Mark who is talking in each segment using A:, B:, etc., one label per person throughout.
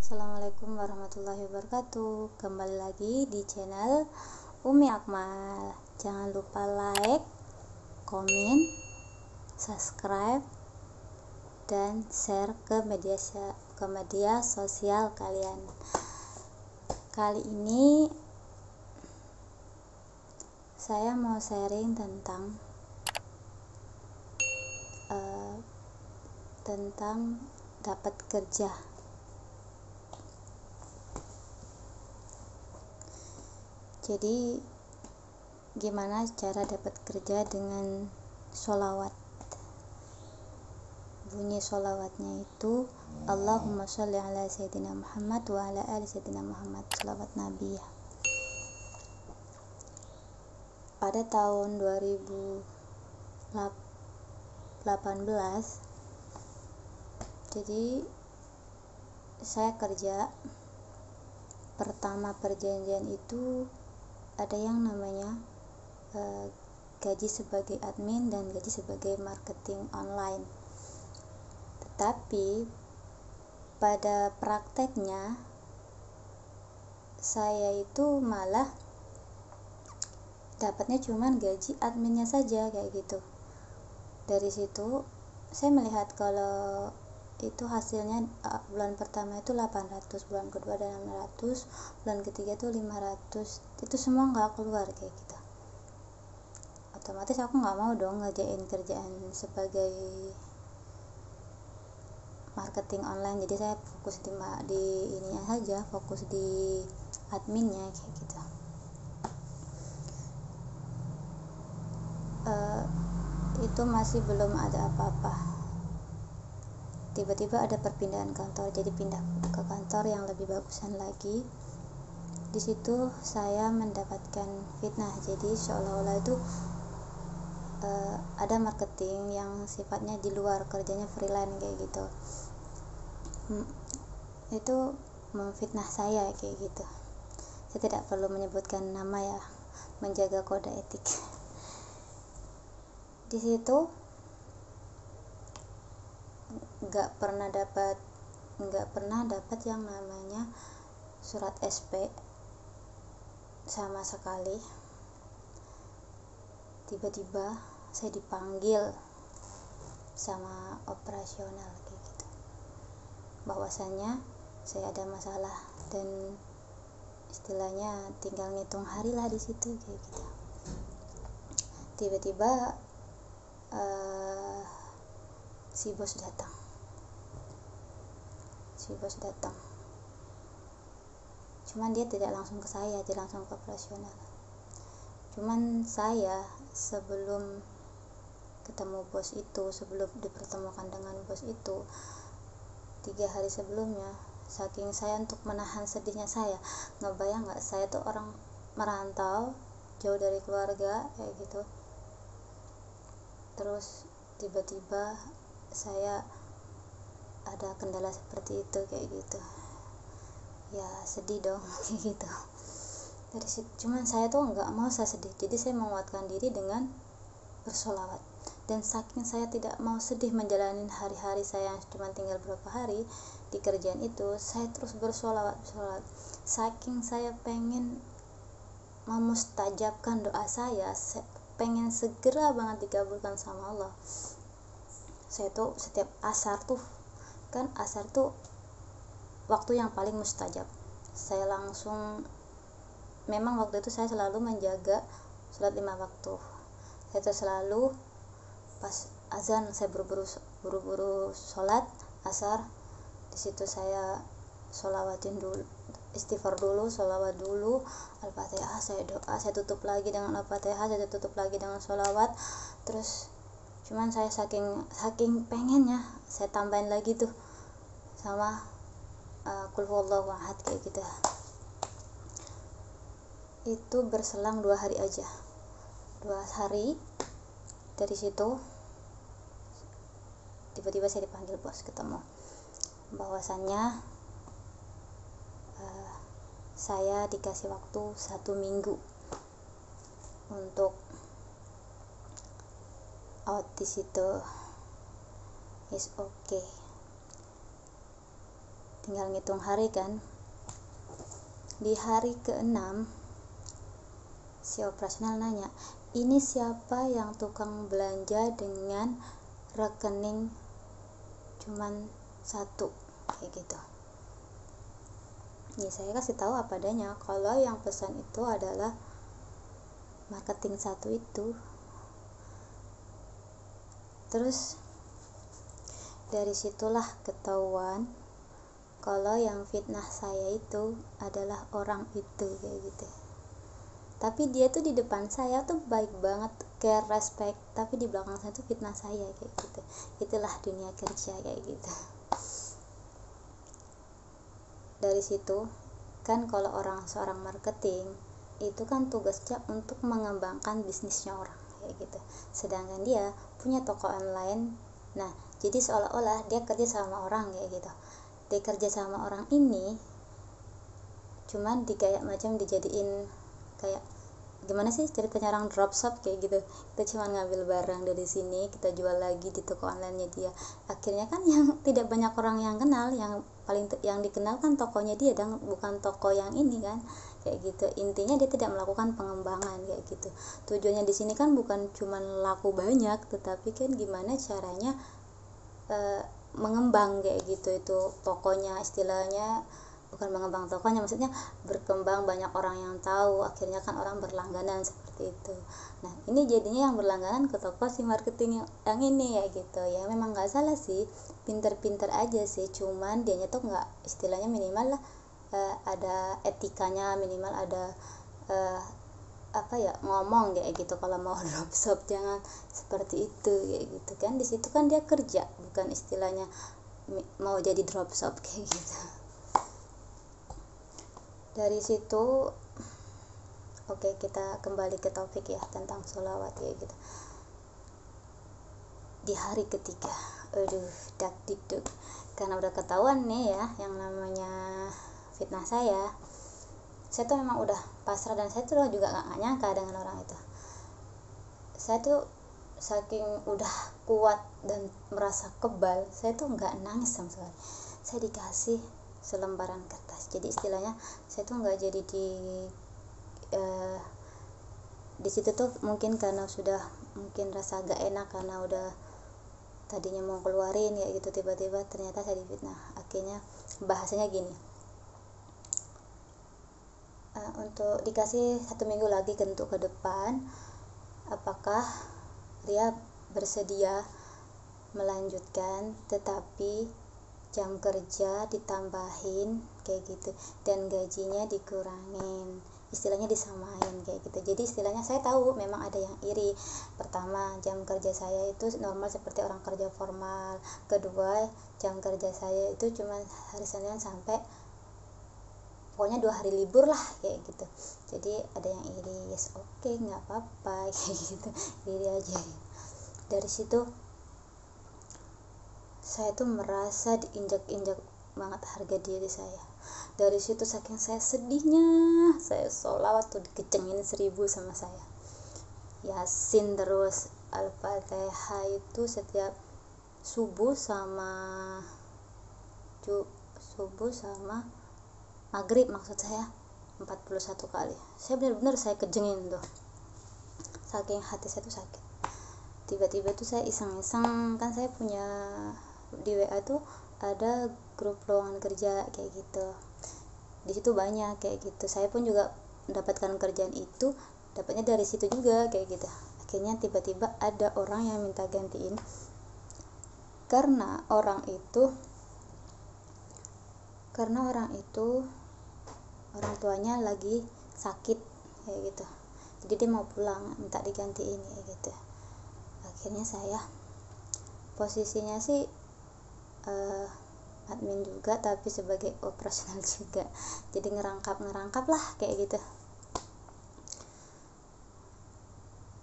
A: Assalamualaikum warahmatullahi wabarakatuh. Kembali lagi di channel Umi Akmal. Jangan lupa like, komen, subscribe, dan share ke media sosial kalian. Kali ini saya mau sharing tentang dapat kerja. Jadi gimana cara dapat kerja dengan sholawat? Bunyi sholawatnya itu Allahumma sholli ala sayyidina Muhammad wa ala ali sayyidina Muhammad, sholawat Nabi ya. Pada tahun 2018, jadi saya kerja. Pertama perjanjian itu ada yang namanya gaji sebagai admin dan gaji sebagai marketing online. Tetapi pada prakteknya saya itu malah dapatnya cuman gaji adminnya saja kayak gitu. Dari situ saya melihat kalau itu hasilnya bulan pertama itu 800, bulan kedua ada 600, bulan ketiga itu 500, itu semua nggak keluar kayak gitu. Otomatis aku nggak mau dong ngerjain kerjaan sebagai marketing online, jadi saya fokus di ininya saja, fokus di adminnya kayak gitu. Itu masih belum ada apa-apa. Tiba-tiba ada perpindahan kantor, jadi pindah ke kantor yang lebih bagusan lagi. Di situ saya mendapatkan fitnah, jadi seolah-olah itu ada marketing yang sifatnya di luar, kerjanya freelance kayak gitu. Itu memfitnah saya kayak gitu. Saya tidak perlu menyebutkan nama ya, menjaga kode etik. Di situ nggak pernah dapat yang namanya surat SP sama sekali. Tiba-tiba saya dipanggil sama operasional kayak gitu, bahwasanya saya ada masalah dan istilahnya tinggal ngitung hari lah di situ kayak gitu. Tiba-tiba si bos datang. Cuman dia tidak langsung ke saya, dia langsung ke operasional. Cuman saya sebelum ketemu bos itu, sebelum dipertemukan dengan bos itu, 3 hari sebelumnya, saking saya untuk menahan sedihnya saya, ngebayang gak, saya tuh orang merantau jauh dari keluarga kayak gitu. Terus tiba-tiba saya ada kendala seperti itu kayak gitu, ya sedih dong kayak gitu. Dari situ cuman saya tuh nggak mau saya sedih, jadi saya menguatkan diri dengan bersolawat. Dan saking saya tidak mau sedih menjalani hari-hari saya yang cuma tinggal berapa hari di kerjaan itu, saya terus bersolawat. Saking saya pengen memustajabkan doa saya pengen segera banget dikabulkan sama Allah. Saya tuh setiap asar tuh waktu yang paling mustajab, saya langsung, memang waktu itu saya selalu menjaga sholat 5 waktu. Saya tuh selalu pas azan saya buru-buru sholat asar. Di situ saya sholawatin dulu, istighfar dulu, sholawat dulu, al-fatihah, saya doa, saya tutup lagi dengan al-fatihah, saya tutup lagi dengan sholawat. Terus cuman saya saking pengennya, saya tambahin lagi tuh sama qul huwallahu ahad kayak gitu. Itu berselang 2 hari aja. 2 hari dari situ tiba-tiba saya dipanggil bos ketemu, bahwasannya saya dikasih waktu 1 minggu untuk out di situ. Is okay. tinggal ngitung hari kan. Di hari ke-6 si operasional nanya, ini siapa yang tukang belanja dengan rekening cuman satu, kayak gitu. Ya saya kasih tahu apa adanya, kalau yang pesan itu adalah marketing satu itu. Terus dari situlah ketahuan kalau yang fitnah saya itu adalah orang itu, kayak gitu. Tapi dia tuh di depan saya tuh baik banget, care, respect, tapi di belakang saya tuh fitnah saya, kayak gitu. Itulah dunia kerja, kayak gitu. Dari situ kan kalau seorang marketing itu kan tugasnya untuk mengembangkan bisnisnya orang, kayak gitu. Sedangkan dia punya toko online. Nah, jadi seolah-olah dia kerja sama orang, kayak gitu. Dia kerja sama orang ini cuman kayak macam dijadiin kayak gimana sih ceritanya orang dropship, kayak gitu. Kita cuma ngambil barang dari sini, kita jual lagi di toko online-nya dia. Akhirnya kan yang tidak banyak orang yang kenal, yang dikenal kan tokonya dia dan bukan toko yang ini kan, kayak gitu. Intinya dia tidak melakukan pengembangan, kayak gitu. Tujuannya di sini kan bukan cuma laku banyak, tetapi kan gimana caranya mengembang, kayak gitu. Itu tokonya istilahnya, bukan mengembang tokonya, maksudnya berkembang, banyak orang yang tahu, akhirnya kan orang berlangganan, seperti itu. Nah ini jadinya yang berlangganan ke toko si marketing yang ini, ya gitu. Ya memang nggak salah sih, pinter-pinter aja sih, cuman dianya tuh nggak, istilahnya minimal lah ada etikanya, minimal ada ngomong kayak gitu. Kalau mau dropship jangan seperti itu, kayak gitu kan. Di situ kan dia kerja, bukan istilahnya mau jadi dropship, kayak gitu. Dari situ oke, kita kembali ke topik ya, tentang sholawat, ya gitu. Di hari ketiga, aduh dak dikduk, karena udah ketahuan nih ya yang namanya fitnah saya tuh memang udah pasrah, dan saya tuh juga gak nyangka dengan orang itu. Saya tuh saking udah kuat dan merasa kebal, saya tuh gak nangis sama sekali. Saya dikasih selembaran kertas, jadi istilahnya saya tuh nggak jadi di situ tuh mungkin karena sudah mungkin rasa agak enak, karena udah tadinya mau keluarin ya gitu, tiba-tiba ternyata saya difitnah. Akhirnya bahasanya gini, untuk dikasih 1 minggu lagi untuk ke depan, apakah Ria bersedia melanjutkan, tetapi jam kerja ditambahin, kayak gitu, dan gajinya dikurangin, istilahnya disamain, kayak gitu. Jadi istilahnya saya tahu memang ada yang iri. Pertama, jam kerja saya itu normal seperti orang kerja formal. Kedua, jam kerja saya itu cuma hari Senin sampai pokoknya 2 hari libur lah, kayak gitu. Jadi ada yang iri. Yes, oke, nggak apa-apa, kayak gitu, iri aja. Dari situ saya tuh merasa diinjak-injak banget harga diri saya. Dari situ saking saya sedihnya, saya sholawat tuh dikecengin 1000 sama saya. Yasin terus Al-Fatihah itu setiap subuh sama maghrib, maksud saya 41 kali. Saya benar-benar saya kejengin tuh, saking hati saya tuh sakit. Tiba-tiba tuh saya iseng-iseng, kan saya punya di WA tuh ada grup lowongan kerja, kayak gitu. Di situ banyak kayak gitu. Saya pun juga mendapatkan kerjaan itu, dapatnya dari situ juga, kayak gitu. Akhirnya tiba-tiba ada orang yang minta gantiin, karena orang itu orang tuanya lagi sakit, kayak gitu. Jadi dia mau pulang, minta digantiin, kayak gitu. Akhirnya saya posisinya sih admin juga, tapi sebagai operasional juga, jadi ngerangkap lah, kayak gitu.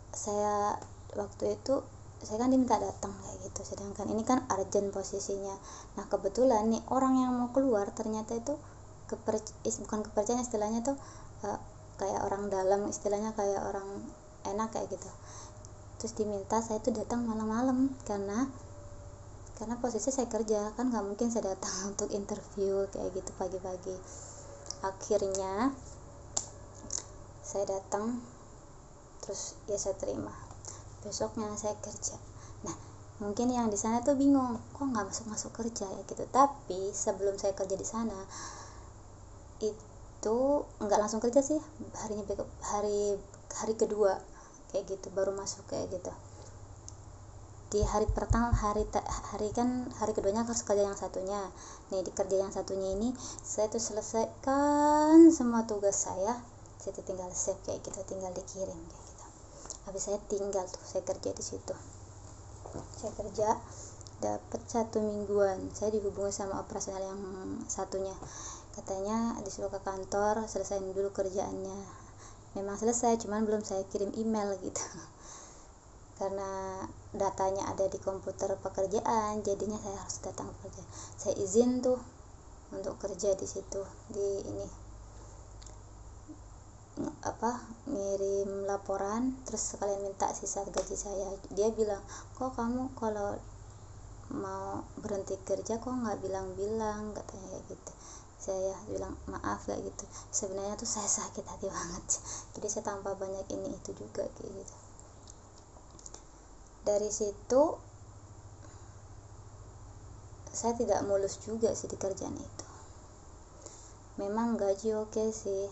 A: Saya waktu itu saya kan diminta datang, kayak gitu, sedangkan ini kan urgent posisinya. Nah kebetulan nih orang yang mau keluar ternyata itu bukan kepercayaan, istilahnya tuh kayak orang dalam, istilahnya kayak orang enak, kayak gitu. Terus diminta saya tuh datang malam-malam, karena karena posisi saya kerja kan, nggak mungkin saya datang untuk interview kayak gitu pagi-pagi. Akhirnya saya datang, terus ya saya terima. Besoknya saya kerja. Nah, mungkin yang di sana tuh bingung, kok nggak masuk kerja ya gitu. Tapi sebelum saya kerja di sana itu nggak langsung kerja sih, hari kedua kayak gitu baru masuk kayak gitu. Di hari pertama, hari keduanya harus kerja yang satunya. Nih, di kerja yang satunya ini saya tuh selesaikan semua tugas saya tuh tinggal save kayak gitu, tinggal dikirim kayak gitu. Habis saya tinggal tuh saya kerja di situ. Saya kerja dapat 1 mingguan. Saya dihubungi sama operasional yang satunya, katanya disuruh ke kantor selesaiin dulu kerjaannya. Memang selesai, cuman belum saya kirim email gitu karena datanya ada di komputer pekerjaan, jadinya saya harus datang kerja. Saya izin tuh untuk kerja di situ, di ini ngirim laporan, terus sekalian minta sisa gaji saya. Dia bilang, kok kamu kalau mau berhenti kerja kok nggak bilang-bilang, katanya kayak gitu. Saya bilang maaf kayak gitu, sebenarnya tuh saya sakit hati banget, jadi saya tambah banyak ini itu juga kayak gitu. Dari situ saya tidak mulus juga sih di kerjaan itu. Memang gaji oke sih,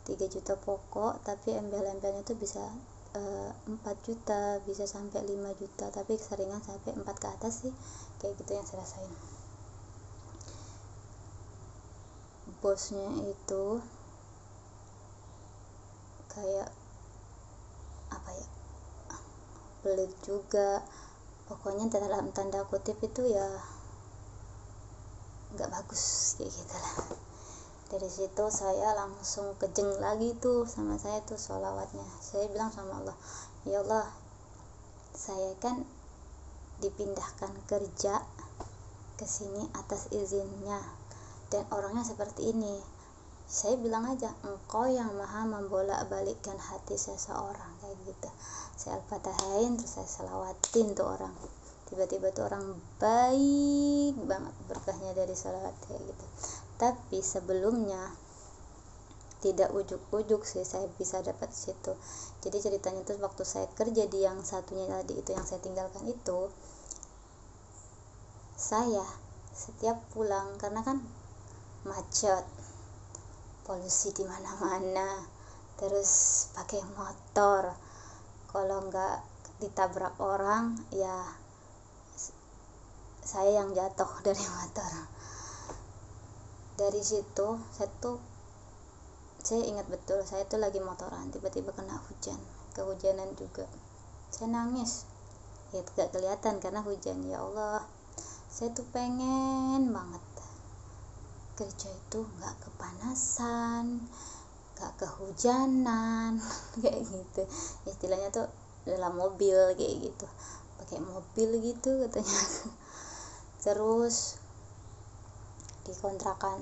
A: 3 juta pokok, tapi embel-embelnya tuh bisa 4 juta, bisa sampai 5 juta, tapi keseringan sampai 4 ke atas sih, kayak gitu yang saya rasain. Bosnya itu kayak apa ya, pelit juga, pokoknya dalam tanda kutip itu ya nggak bagus kayak gitulah. Dari situ saya langsung kejeng lagi tuh sama saya tuh sholawatnya. Saya bilang sama Allah, ya Allah, saya kan dipindahkan kerja ke sini atas izinnya, dan orangnya seperti ini. Saya bilang aja, engkau yang maha membolak-balikkan hati seseorang kayak gitu. Saya al-fatahain, terus saya selawatin tuh orang. Tiba-tiba tuh orang baik banget, berkahnya dari salawat kayak gitu. Tapi sebelumnya tidak ujuk-ujuk sih saya bisa dapat situ. Jadi ceritanya tuh waktu saya kerja di yang satunya tadi itu, yang saya tinggalkan itu, saya setiap pulang, karena kan macet, polusi di mana-mana, terus pakai motor, kalau nggak ditabrak orang ya saya yang jatuh dari motor. Dari situ saya ingat betul, saya tuh lagi motoran, tiba-tiba kena hujan, kehujanan juga. Saya nangis, ya tidak kelihatan karena hujan. Ya Allah, saya tuh pengen banget kerja itu nggak kepanasan, nggak kehujanan kayak gitu. Istilahnya tuh dalam mobil kayak gitu, pakai mobil gitu katanya. Terus di kontrakan,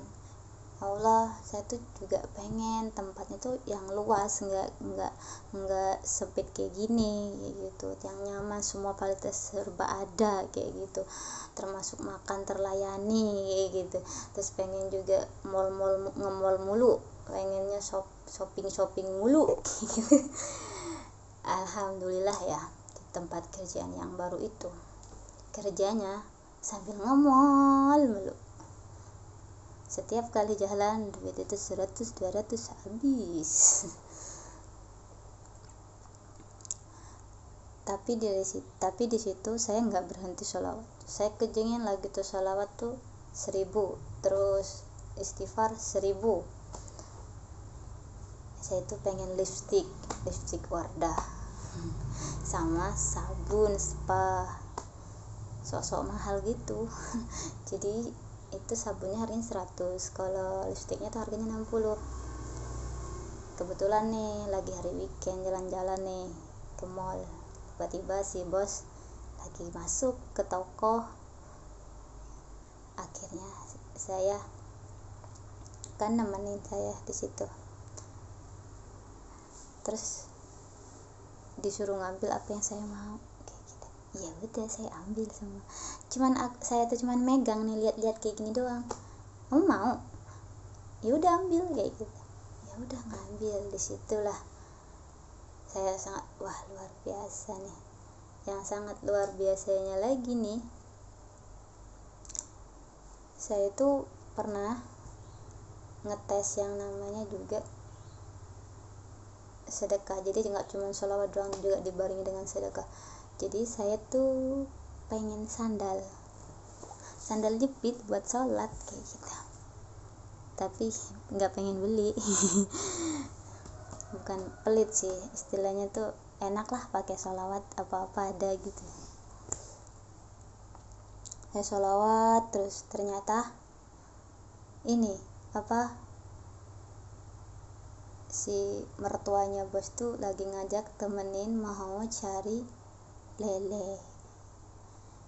A: Allah, saya tuh juga pengen tempatnya tuh yang luas, nggak sempit kayak gini gitu, yang nyaman, semua fasilitas serba ada kayak gitu, termasuk makan terlayani kayak gitu. Terus pengen juga nge-mall mulu, pengennya shopping mulu gitu. Alhamdulillah ya, di tempat kerjaan yang baru itu kerjanya sambil nge-mall mulu. Setiap kali jalan duit itu 100-200 habis. Tapi di situ saya nggak berhenti sholawat. Saya kejengin lagi tuh sholawat tuh 1000, terus istighfar 1000. Saya tuh pengen lipstick Wardah sama sabun spa, sok-sok mahal gitu. Jadi itu sabunnya harganya 100, kalau lipstiknya tuh harganya 60. Kebetulan nih lagi hari weekend, jalan-jalan nih ke mall, tiba-tiba si bos lagi masuk ke toko. Akhirnya saya kan nemenin saya di situ, terus disuruh ngambil apa yang saya mau kayak gitu. Ya udah saya ambil semua, saya tuh cuman megang nih, lihat-lihat kayak gini doang. Kamu mau? Ya udah ambil kayak gitu. Ya udah ngambil. Disitulah saya sangat, wah luar biasa nih. Yang sangat luar biasanya lagi nih, saya tuh pernah ngetes yang namanya juga sedekah. Jadi nggak cuma sholawat doang, juga dibarengi dengan sedekah. Jadi saya tuh pengen sandal jepit buat sholat kayak gitu, tapi nggak pengen beli. Bukan pelit sih istilahnya, tuh enak lah pakai sholawat, apa-apa ada gitu. Saya sholawat terus, ternyata ini si mertuanya bos tuh lagi ngajak temenin mau cari lele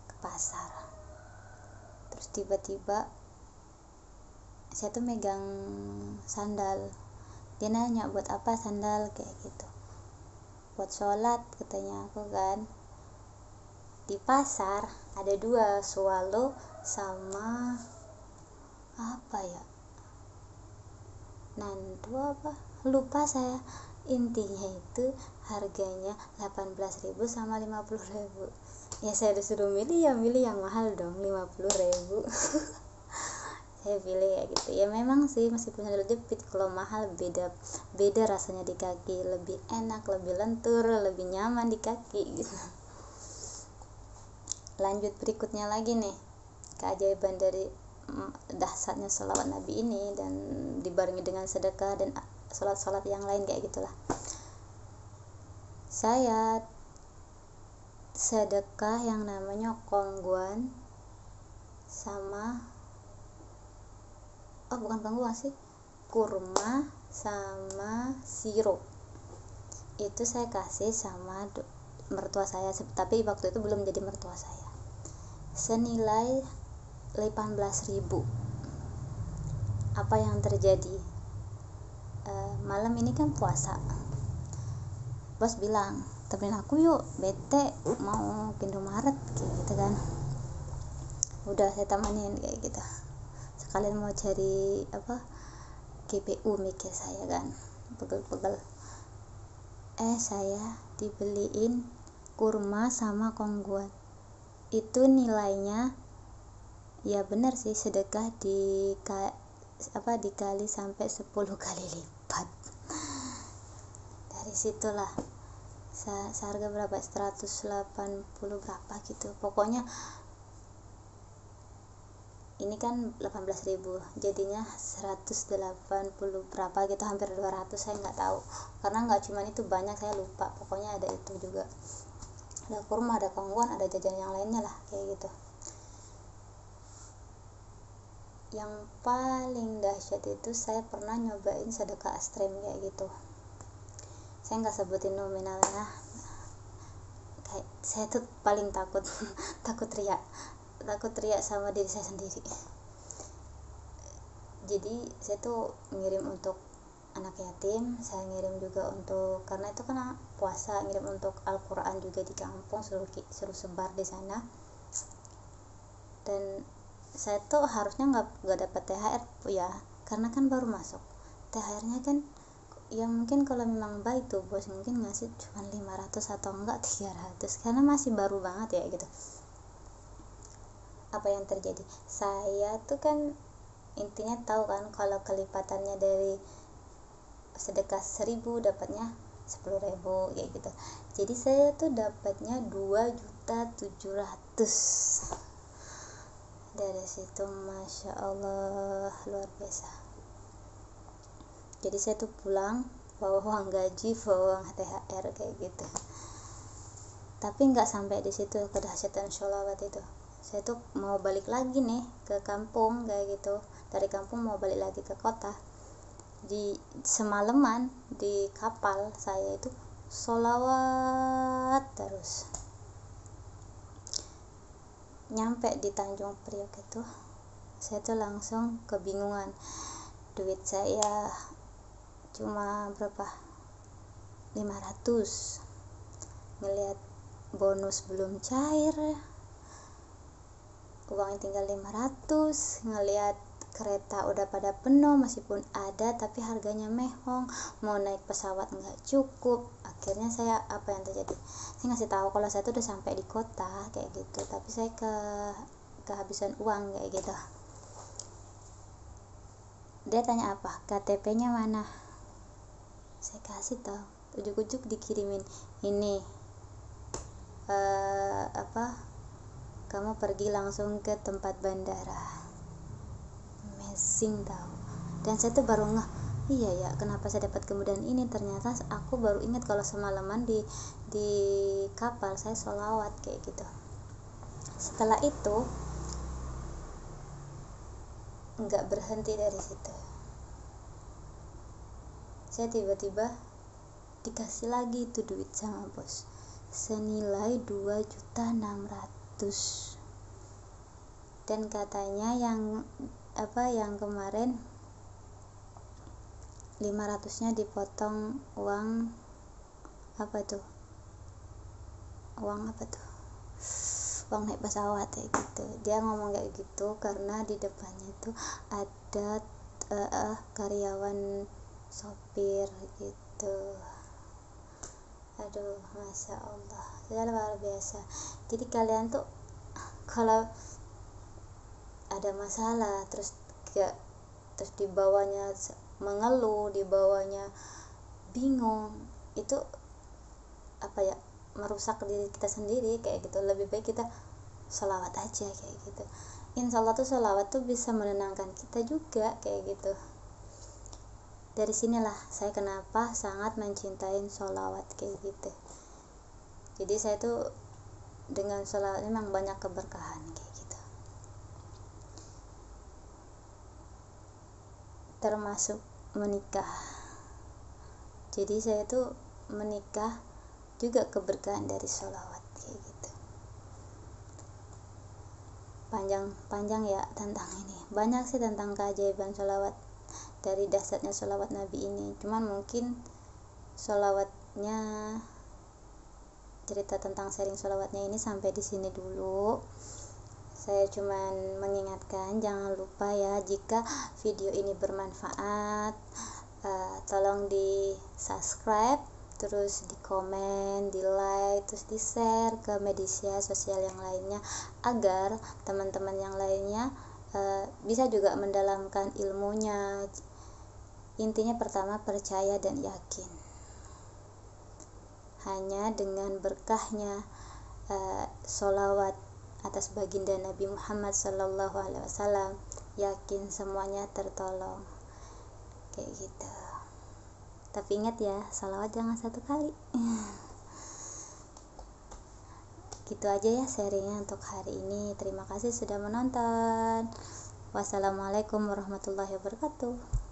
A: ke pasar. Terus tiba-tiba saya tuh megang sandal. Dia nanya, buat apa sandal kayak gitu? Buat sholat katanya aku kan. Di pasar ada 2, swallow sama apa ya, nandu apa, lupa saya. Intinya itu harganya 18.000 sama 50.000. Ya saya disuruh milih, ya milih yang mahal dong, 50.000. Saya pilih ya gitu. Ya memang sih meskipun sandal jepit, kalau mahal beda rasanya di kaki, lebih enak, lebih lentur, lebih nyaman di kaki gitu. Lanjut berikutnya lagi nih, keajaiban dari dahsyatnya sholawat Nabi ini, dan dibarengi dengan sedekah dan sholat-sholat yang lain kayak gitulah. Saya sedekah yang namanya kongguan sama bukan kongguan sih, kurma sama sirup. Itu saya kasih sama mertua saya, tapi waktu itu belum jadi mertua saya, senilai 18.000. Apa yang terjadi? Malam ini kan puasa, bos bilang, temenin aku yuk, bete mau ke Indomaret kayak gitu kan. Udah saya temenin kayak gitu, sekalian mau cari GPU mikir saya kan, pegel-pegel. Saya dibeliin kurma sama kongguan. Itu nilainya ya benar sih, sedekah dikali sampai 10 kali lipat. Dari situlah seharga berapa, 180 berapa gitu pokoknya. Ini kan 18.000, jadinya 180 berapa gitu, hampir 200, saya nggak tahu karena nggak cuma itu, banyak, saya lupa, pokoknya ada itu juga, ada kurma, ada kongguan, ada jajan yang lainnya lah kayak gitu. Yang paling dahsyat itu saya pernah nyobain sedekah ekstrem kayak gitu. Saya nggak sebutin nominalnya, kayak saya tuh paling takut takut riak sama diri saya sendiri. Jadi saya tuh ngirim untuk anak yatim, saya ngirim juga untuk, karena itu kan puasa, ngirim untuk Al-Quran juga di kampung, suruh sebar di sana. Dan saya tuh harusnya nggak dapat THR ya, karena kan baru masuk. THR-nya kan ya mungkin kalau memang baik tuh bos mungkin ngasih cuma 500 atau enggak 300, karena masih baru banget ya gitu. Apa yang terjadi? Saya tuh kan intinya tahu kan kalau kelipatannya dari sedekah 1.000 dapatnya 10.000 kayak gitu. Jadi saya tuh dapatnya 2.700.000. Dari situ masya Allah luar biasa. Jadi saya tuh pulang bawa uang gaji, bawa uang THR kayak gitu. Tapi nggak sampai di situ kedahsyatan sholawat itu. Saya tuh mau balik lagi nih ke kampung kayak gitu. Dari kampung mau balik lagi ke kota. Di semalaman di kapal saya itu sholawat terus. Nyampe di Tanjung Priok itu saya tuh langsung kebingungan, duit saya cuma berapa, 500. Ngelihat bonus belum cair, uangnya tinggal 500, ngelihat kereta udah pada penuh, meskipun ada tapi harganya mehong, mau naik pesawat nggak cukup. Akhirnya saya, apa yang terjadi, saya ngasih tahu kalau saya tuh udah sampai di kota kayak gitu, tapi saya kehabisan uang kayak gitu. Dia tanya apa, KTP-nya mana, saya kasih tahu, ujuk-ujuk dikirimin ini, kamu pergi langsung ke tempat bandara. Amazing tahu. Dan saya tuh baru ngeh, iya ya, kenapa saya dapat kemudahan ini. Ternyata aku baru ingat kalau semalaman di kapal saya sholawat kayak gitu. Setelah itu nggak berhenti dari situ, saya tiba-tiba dikasih lagi itu duit sama bos senilai 2.600.000. Dan katanya yang kemarin 500-nya dipotong uang naik pesawat kayak gitu. Dia ngomong kayak gitu karena di depannya itu ada karyawan sopir gitu. Aduh, masya Allah, luar biasa. Jadi kalian tuh kalau ada masalah terus dibawanya mengeluh, dibawanya bingung, itu merusak diri kita sendiri kayak gitu. Lebih baik kita sholawat aja kayak gitu. Insya Allah tuh sholawat tuh bisa menenangkan kita juga kayak gitu. Dari sinilah saya kenapa sangat mencintai sholawat kayak gitu. Jadi saya tuh dengan sholawat memang banyak keberkahan kayak gitu. Termasuk menikah. Jadi saya tuh menikah juga keberkahan dari sholawat kayak gitu. Panjang ya tentang ini, banyak sih tentang keajaiban sholawat, dari dasarnya sholawat Nabi ini. Cuman mungkin sholawatnya, cerita tentang sharing sholawatnya ini sampai di sini dulu. Saya cuman mengingatkan, jangan lupa ya, jika video ini bermanfaat, tolong di subscribe, terus di komen, di like, terus di share ke media sosial yang lainnya, agar teman-teman yang lainnya bisa juga mendalamkan ilmunya. Intinya pertama, percaya dan yakin. Hanya dengan berkahnya sholawat atas baginda Nabi Muhammad SAW, yakin semuanya tertolong kayak gitu. Tapi ingat ya, sholawat jangan satu kali. Gitu aja ya sharingnya untuk hari ini. Terima kasih sudah menonton. Wassalamualaikum warahmatullahi wabarakatuh.